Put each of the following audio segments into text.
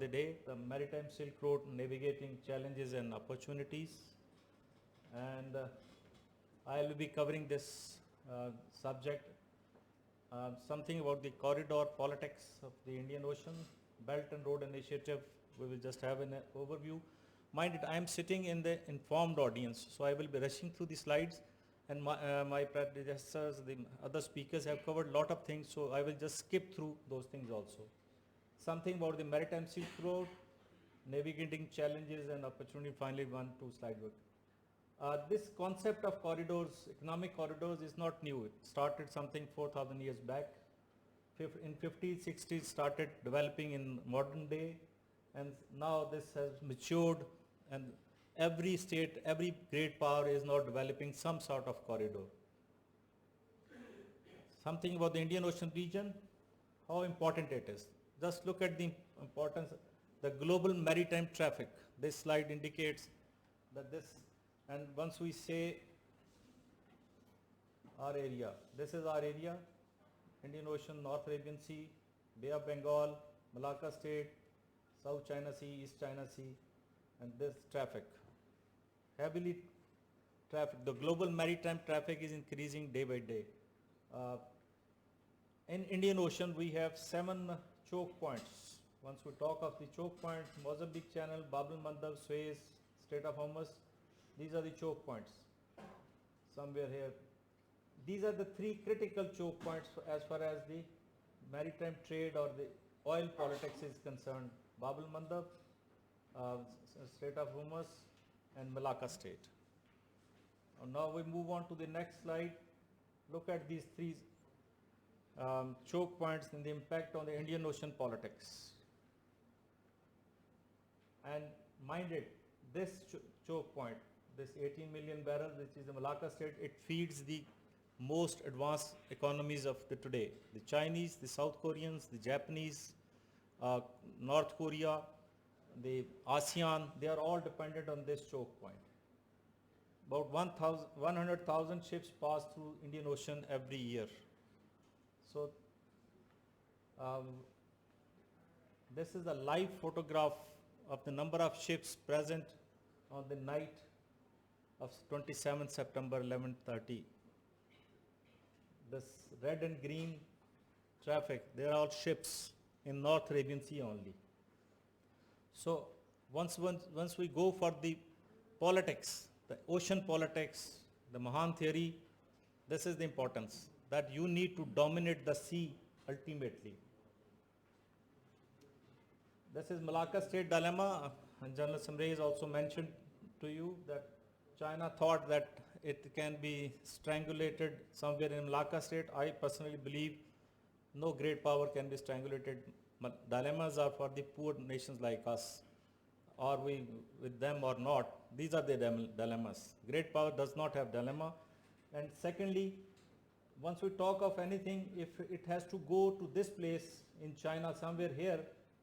the day, the Maritime Silk Road, Navigating Challenges and Opportunities. And I will be covering this subject, something about the corridor politics of the Indian Ocean, Belt and Road Initiative. We will just have an overview. Mind it, I am sitting in the informed audience, so I will be rushing through the slides, and my predecessors, the other speakers have covered a lot of things, so I will just skip through those things also. Something about the Maritime Silk Road, Navigating Challenges and Opportunity, finally 1-2 slide work. This concept of corridors, economic corridors, is not new. It started something 4,000 years back. In 50s, 60s, started developing in modern day, and now this has matured, and every state, every great power is now developing some sort of corridor. Something about the Indian Ocean region, how important it is. Just look at the importance, the global maritime traffic. This slide indicates that this, and once we say our area, this is our area, Indian Ocean, North Arabian Sea, Bay of Bengal, Malacca Strait, South China Sea, East China Sea, and this traffic. Heavily traffic, the global maritime traffic is increasing day by day. In Indian Ocean, we have 7 choke points. Once we talk of the choke points, Mozambique Channel, Bab el-Mandab, Suez, Strait of Hormuz, these are the choke points. Somewhere here. These are the 3 critical choke points as far as the maritime trade or the oil politics is concerned. Bab el-Mandab, Strait of Hormuz, and Malacca Strait. Now we move on to the next slide. Look at these 3 choke points and the impact on the Indian Ocean politics. And mind it, this choke point, this 18 million barrels, which is the Malacca Strait, it feeds the most advanced economies of the today. The Chinese, the South Koreans, the Japanese, North Korea, the ASEAN, they are all dependent on this choke point. About 100,000 ships pass through Indian Ocean every year. So this is a live photograph of the number of ships present on the night of 27 September 11:30. This red and green traffic, they are all ships in North Arabian Sea only. So once we go for the politics, the ocean politics, the Mahan theory, this is the importance, that you need to dominate the sea ultimately. This is Malacca Strait dilemma, and General Samray also mentioned to you that China thought that it can be strangulated somewhere in Malacca Strait. I personally believe no great power can be strangulated. Dilemmas are for the poor nations like us. Are we with them or not? These are the dilemmas. Great power does not have dilemma. And secondly, once we talk of anything, if it has to go to this place in China, somewhere here,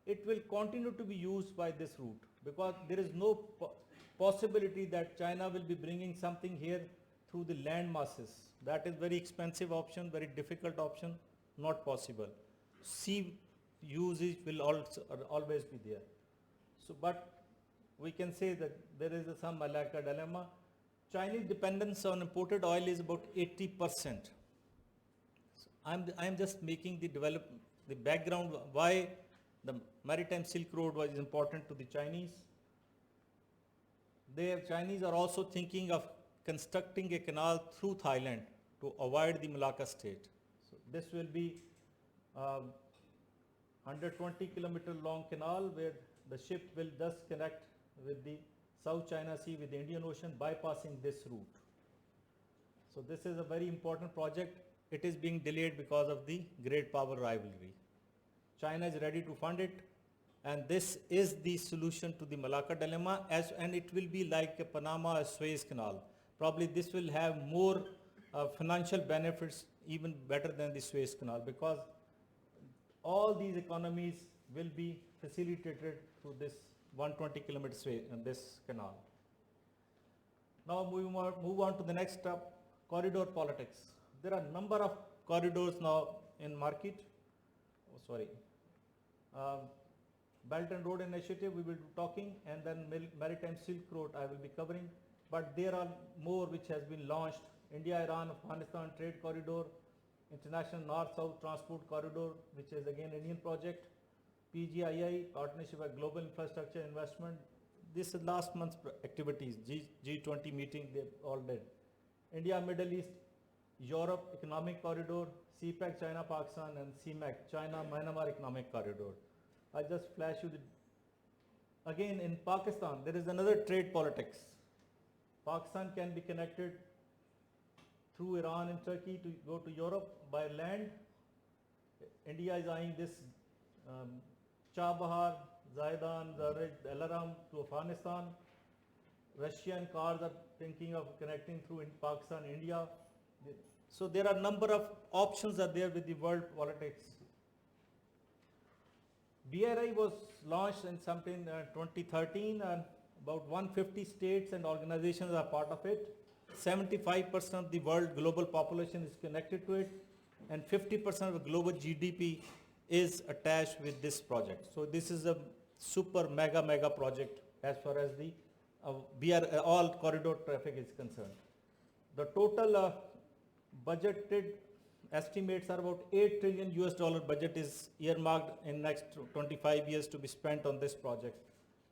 it will continue to be used by this route, because there is no possibility that China will be bringing something here through the land masses. That is very expensive option, very difficult option, not possible. Sea usage will also always be there. So, but we can say that there is some Malacca dilemma. Chinese dependence on imported oil is about 80%. So I'm just making the background why the Maritime Silk Road was important to the Chinese. Chinese are also thinking of constructing a canal through Thailand to avoid the Malacca Strait. So this will be 120 kilometer long canal where the ship will thus connect with the South China Sea with the Indian Ocean, bypassing this route. So this is a very important project. It is being delayed because of the great power rivalry. China is ready to fund it, and this is the solution to the Malacca dilemma, and it will be like a Panama or Suez Canal. Probably this will have more financial benefits, even better than the Suez Canal, because all these economies will be facilitated through this 120 kilometer this canal. Now we move on to the next step, corridor politics. There are a number of corridors now in market. Belt and Road Initiative we will be talking, and then Maritime Silk Road I will be covering. But there are more which has been launched. India, Iran, Afghanistan Trade Corridor, International North-South Transport Corridor, which is again Indian project, PGII, Partnership for Global Infrastructure Investment. This is last month's activities, G20 meeting, they all did. India, Middle East, Europe Economic Corridor, CPEC, China, Pakistan, and CMEC, China, Myanmar Economic Corridor. I just flash you the, again in Pakistan, there is another trade politics. Pakistan can be connected through Iran and Turkey to go to Europe by land. India is eyeing this Chabahar, Zaidan, Zarij, Alaram to Afghanistan. Russian cars are thinking of connecting through in Pakistan, India. So there are number of options are there with the world politics. BRI was launched in something 2013, and about 150 states and organizations are part of it. 75% of the world global population is connected to it, and 50% of the global GDP is attached with this project. So this is a super mega project as far as the all corridor traffic is concerned. The total budgeted estimates are about $8 trillion budget is earmarked in next 25 years to be spent on this project.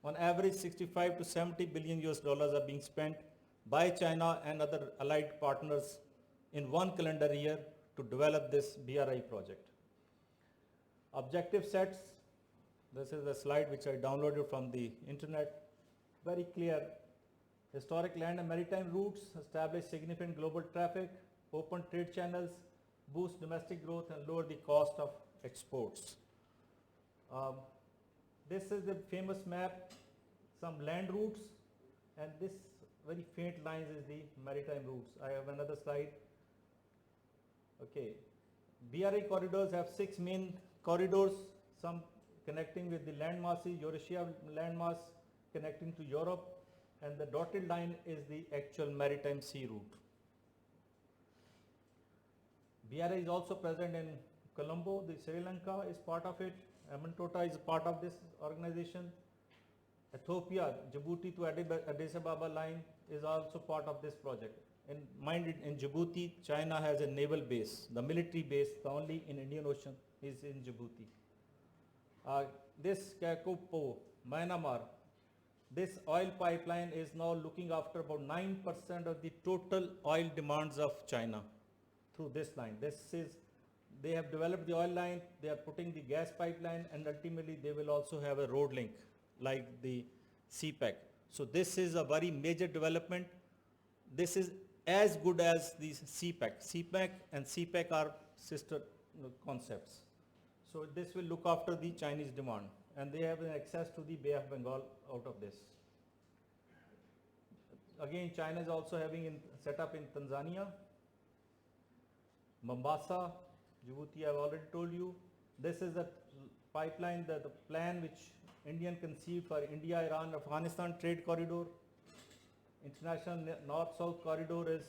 On average, 65 to 70 billion are being spent by China and other allied partners in one calendar year to develop this BRI project. Objective sets, this is a slide which I downloaded from the internet, very clear. Historic land and maritime routes, establish significant global traffic, open trade channels, boost domestic growth and lower the cost of exports. This is the famous map, some land routes, and this very faint lines is the maritime routes. I have another slide. Okay, BRI corridors have 6 main corridors, some connecting with the land masses, Eurasia landmass connecting to Europe, and the dotted line is the actual maritime sea route. BRI is also present in Colombo, the Sri Lanka is part of it, Amantota is part of this organization. Ethiopia, Djibouti to Addis Ababa line is also part of this project. And mind it, in Djibouti, China has a naval base, the military base, the only in Indian Ocean is in Djibouti. This Kakopo, Myanmar, this oil pipeline is now looking after about 9% of the total oil demands of China through this line. This is, they have developed the oil line, they are putting the gas pipeline, and ultimately they will also have a road link like the CPEC. So this is a very major development. This is as good as the CPEC. CPEC and CPEC are sister concepts. So this will look after the Chinese demand, and they have access to the Bay of Bengal out of this. Again, China is also having set up in Tanzania, Mombasa, Djibouti, I've already told you. This is a pipeline, the plan which Indian conceived for India, Iran, Afghanistan trade corridor. International North-South corridor is,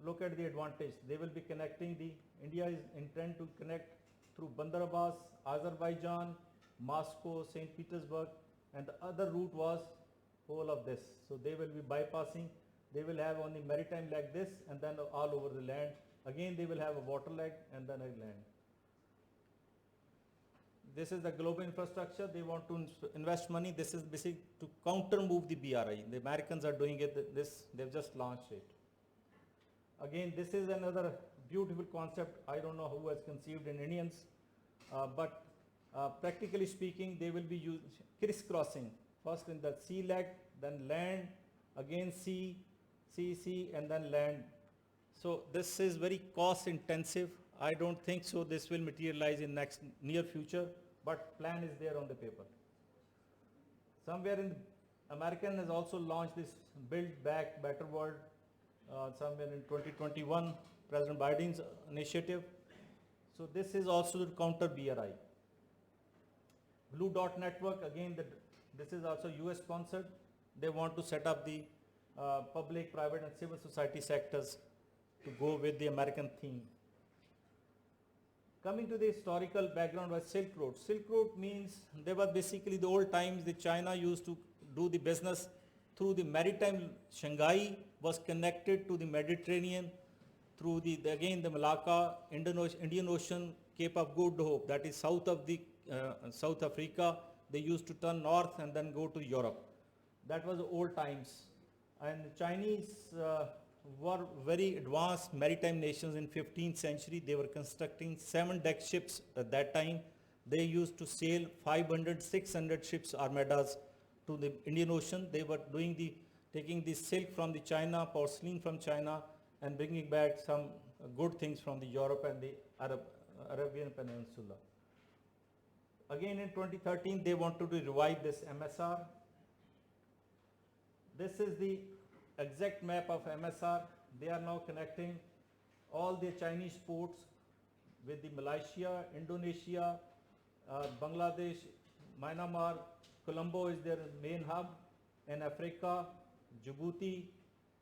look at the advantage. They will be connecting India is intent to connect through Bandar Abbas, Azerbaijan, Moscow, St. Petersburg, and the other route was whole of this. So they will be bypassing, they will have only maritime like this, and then all over the land. Again, they will have a water leg and then a land. This is the global infrastructure. They want to invest money. This is basically to counter move the BRI. The Americans are doing it. They've just launched it. Again, this is another beautiful concept. I don't know who has conceived in Indians, but practically speaking, they will be crisscrossing. First in the sea leg, then land, again sea, and then land. So this is very cost intensive. I don't think so this will materialize in near future, but plan is there on the paper. Somewhere in American has also launched this Build Back Better World somewhere in 2021, President Biden's initiative. So this is also to counter BRI. Blue Dot Network, again, this is also US sponsored. They want to set up the public, private and civil society sectors to go with the American theme. Coming to the historical background was Silk Road. Silk Road means they were basically the old times the China used to do the business through the maritime. Shanghai was connected to the Mediterranean through again the Malacca, Indian Ocean, Cape of Good Hope, that is south of the South Africa. They used to turn north and then go to Europe. That was old times. And the Chinese were very advanced maritime nations in 15th century. They were constructing 7-deck ships at that time. They used to sail 500, 600 ships, armadas to the Indian Ocean. They were taking the silk from the China, porcelain from China, and bringing back some good things from the Europe and the Arabian Peninsula. Again in 2013, they wanted to revive this MSR. This is the exact map of MSR. They are now connecting all the Chinese ports with the Malaysia, Indonesia, Bangladesh, Myanmar. Colombo is their main hub. In Africa, Djibouti,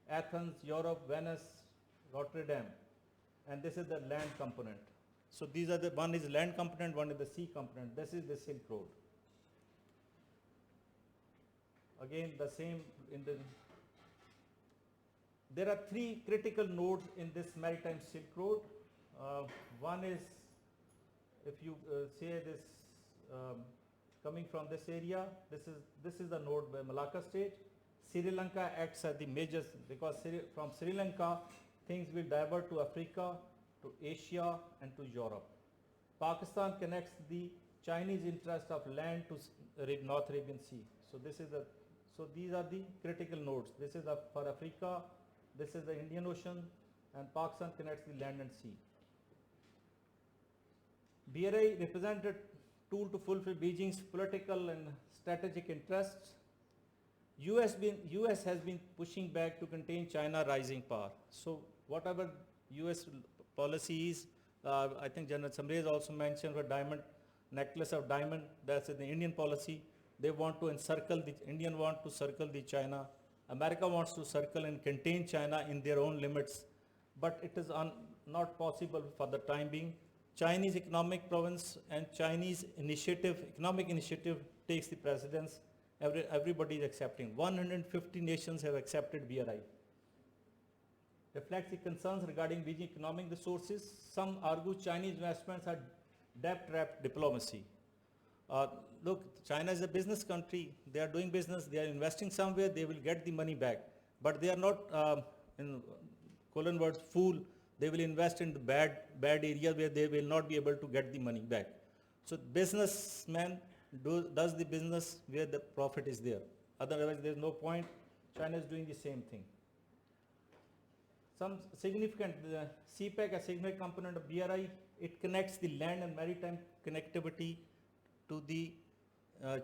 Athens, Europe, Venice, Rotterdam. And this is the land component. So these are one is land component, one is the sea component. This is the Silk Road. Again, the same there are 3 critical nodes in this Maritime Silk Road. One is, if you say this, coming from this area, this is the node by Malacca State. Sri Lanka acts as the major, because from Sri Lanka, things will divert to Africa, to Asia, and to Europe. Pakistan connects the Chinese interest of land to North Arabian Sea. So these are the critical nodes. This is for Africa, this is the Indian Ocean, and Pakistan connects the land and sea. BRI represented tool to fulfill Beijing's political and strategic interests. US has been pushing back to contain China rising power. So whatever US policy is, I think General Samrez also mentioned the diamond, necklace of diamond, that's the Indian policy. They want to encircle Indian want to circle the China. America wants to circle and contain China in their own limits, but it is not possible for the time being. Chinese economic province and Chinese economic initiative takes the precedence. Everybody is accepting. 150 nations have accepted BRI. Reflects the concerns regarding Beijing economic resources. Some argue Chinese investments are debt-wrapped diplomacy. Look, China is a business country. They are doing business. They are investing somewhere. They will get the money back. But they are not, in colon words, fool. They will invest in the bad area where they will not be able to get the money back. So businessman does the business where the profit is there. Otherwise, there is no point. China is doing the same thing. Some significant, CPEC, a significant component of BRI, it connects the land and maritime connectivity to the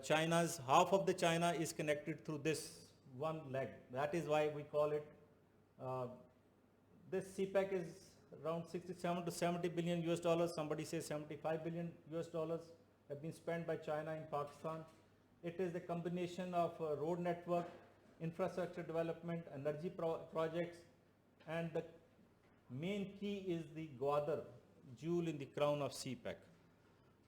China's, half of the China is connected through this one leg. That is why we call it, this CPEC is around 67 to 70 billion US dollars. Somebody says 75 billion US dollars have been spent by China in Pakistan. It is the combination of road network, infrastructure development, energy projects, and the main key is the Gwadar, jewel in the crown of CPEC.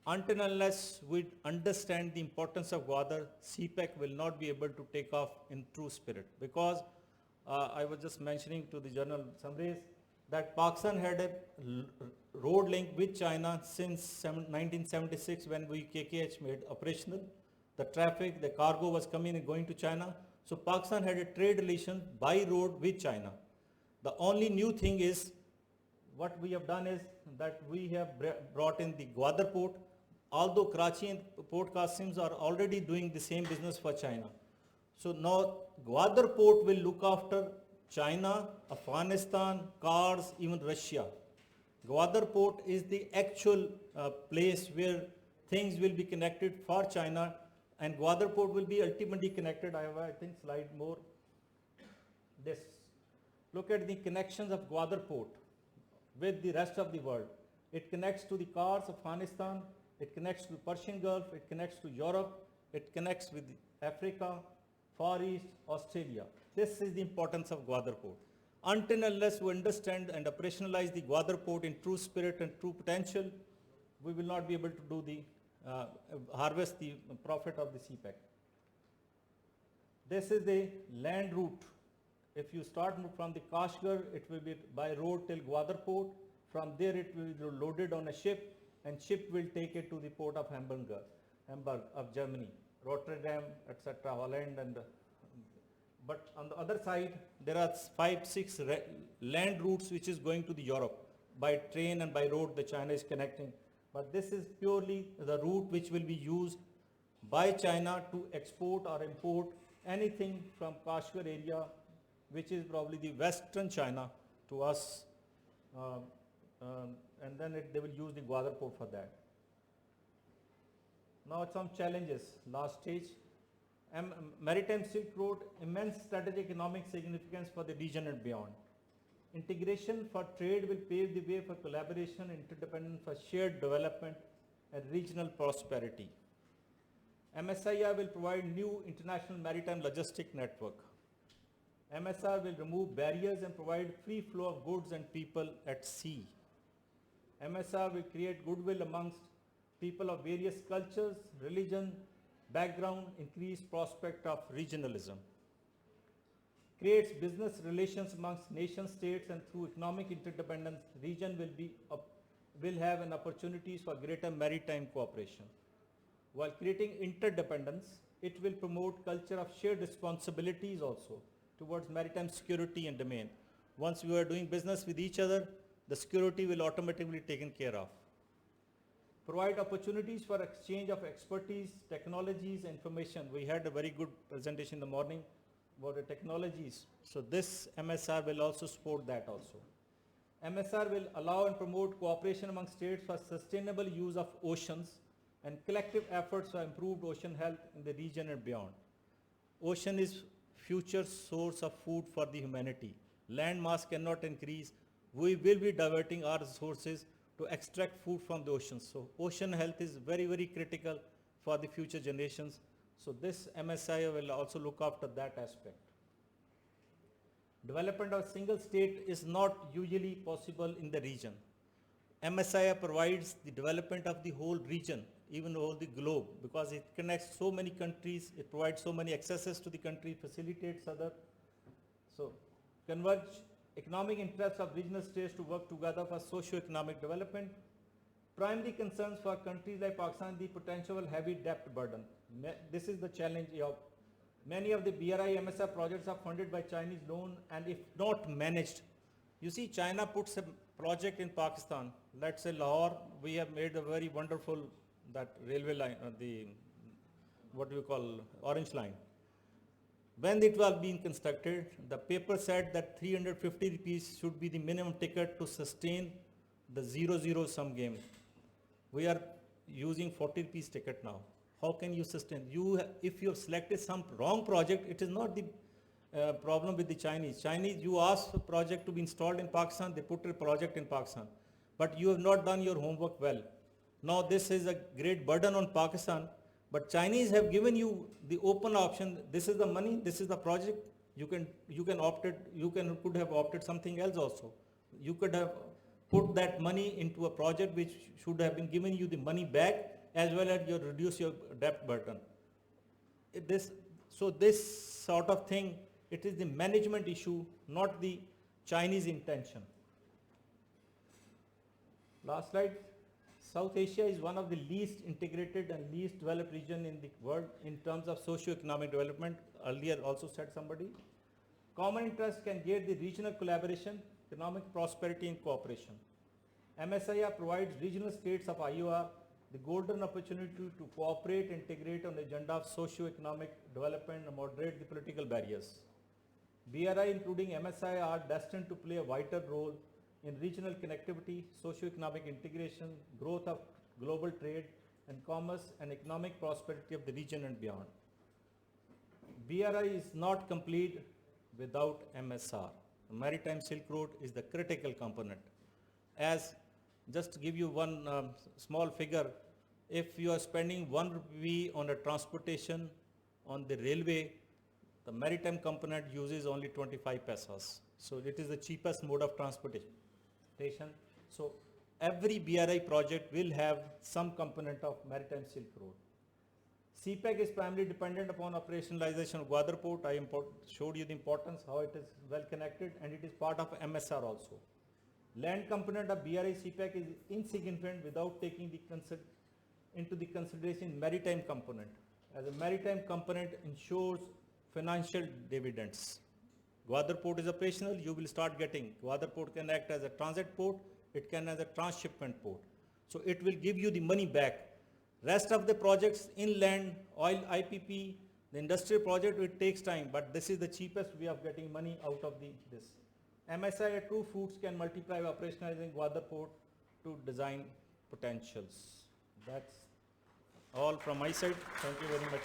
Until unless we understand the importance of Gwadar, CPEC will not be able to take off in true spirit. Because I was just mentioning to the General Samrez that Pakistan had a road link with China since 1976 when KKH made operational. The traffic, the cargo was coming and going to China. So Pakistan had a trade relation by road with China. The only new thing is, what we have done is that we have brought in the Gwadar port, although Karachi and Port Qasim are already doing the same business for China. So now Gwadar port will look after China, Afghanistan, Kars, even Russia. Gwadar port is the actual place where things will be connected for China, and Gwadar port will be ultimately connected. I have, I think, slide more. This. Look at the connections of Gwadar port with the rest of the world. It connects to the Kars, Afghanistan, it connects to the Persian Gulf, it connects to Europe, it connects with Africa, Far East, Australia. This is the importance of Gwadar port. Until unless we understand and operationalize the Gwadar port in true spirit and true potential, we will not be able to do the harvest the profit of the CPEC. This is the land route. If you start from the Kashgar, it will be by road till Gwadar port. From there it will be loaded on a ship, and ship will take it to the port of Hamburg of Germany, Rotterdam, etc., Holland. But on the other side, there are 5-6 land routes which is going to the Europe. By train and by road, the China is connecting. But this is purely the route which will be used by China to export or import anything from Kashgar area, which is probably the western China, to us, and then they will use the Gwadar port for that. Now some challenges, last stage. Maritime Silk Road, immense strategic economic significance for the region and beyond. Integration for trade will pave the way for collaboration, interdependence for shared development and regional prosperity. MSIR will provide new international maritime logistic network. MSR will remove barriers and provide free flow of goods and people at sea. MSR will create goodwill amongst people of various cultures, religion, background, increase prospect of regionalism. Creates business relations amongst nation states, and through economic interdependence, region will have an opportunities for greater maritime cooperation. While creating interdependence, it will promote culture of shared responsibilities also towards maritime security and domain. Once we are doing business with each other, the security will automatically be taken care of. Provide opportunities for exchange of expertise, technologies, information. We had a very good presentation in the morning about the technologies. So this MSR will also support that also. MSR will allow and promote cooperation among states for sustainable use of oceans and collective efforts for improved ocean health in the region and beyond. Ocean is future source of food for the humanity. Land mass cannot increase. We will be diverting our resources to extract food from the oceans. So ocean health is very, very critical for the future generations. So this MSI will also look after that aspect. Development of single state is not usually possible in the region. MSI provides the development of the whole region, even the whole the globe, because it connects so many countries, it provides so many accesses to the country, facilitates other. So converge economic interests of regional states to work together for socio-economic development. Primary concerns for countries like Pakistan, the potential heavy debt burden. This is the challenge of many of the BRI MSR projects are funded by Chinese loan, and if not managed, you see China puts a project in Pakistan, let's say Lahore, we have made a very wonderful that railway line, what do you call, orange line. When it was being constructed, the paper said that 350 rupees should be the minimum ticket to sustain the 0-0 sum game. We are using 40 rupees ticket now. How can you sustain? If you have selected some wrong project, it is not the problem with the Chinese. Chinese, you ask a project to be installed in Pakistan, they put a project in Pakistan. But you have not done your homework well. Now this is a great burden on Pakistan. But Chinese have given you the open option. This is the money, this is the project. You can opt it, could have opted something else also. You could have put that money into a project which should have been giving you the money back, as well as you reduce your debt burden. So this sort of thing, it is the management issue, not the Chinese intention. Last slide. South Asia is one of the least integrated and least developed region in the world in terms of socio-economic development. Earlier also said somebody. Common interest can get the regional collaboration, economic prosperity and cooperation. MSIR provides regional states of IOR the golden opportunity to cooperate, integrate on the agenda of socio-economic development and moderate the political barriers. BRI including MSI are destined to play a vital role in regional connectivity, socio-economic integration, growth of global trade and commerce and economic prosperity of the region and beyond. BRI is not complete without MSR. The Maritime Silk Road is the critical component. As just to give you one small figure, if you are spending 1 rupee on a transportation on the railway, the maritime component uses only 25 paisas. So it is the cheapest mode of transportation. So every BRI project will have some component of Maritime Silk Road. CPEC is primarily dependent upon operationalization of Gwadar Port. I showed you the importance, how it is well connected, and it is part of MSR also. Land component of BRI CPEC is insignificant without taking into the consideration maritime component, as a maritime component ensures financial dividends. Gwadar Port is operational, you will start getting, Gwadar Port can act as a transit port, it can as a transshipment port. So it will give you the money back. Rest of the projects, inland, oil, IPP, the industrial project, it takes time, but this is the cheapest way of getting money out of this. MSI at True Fruits can multiply by operationalizing Gwadar Port to design potentials. That's all from my side. Thank you very much.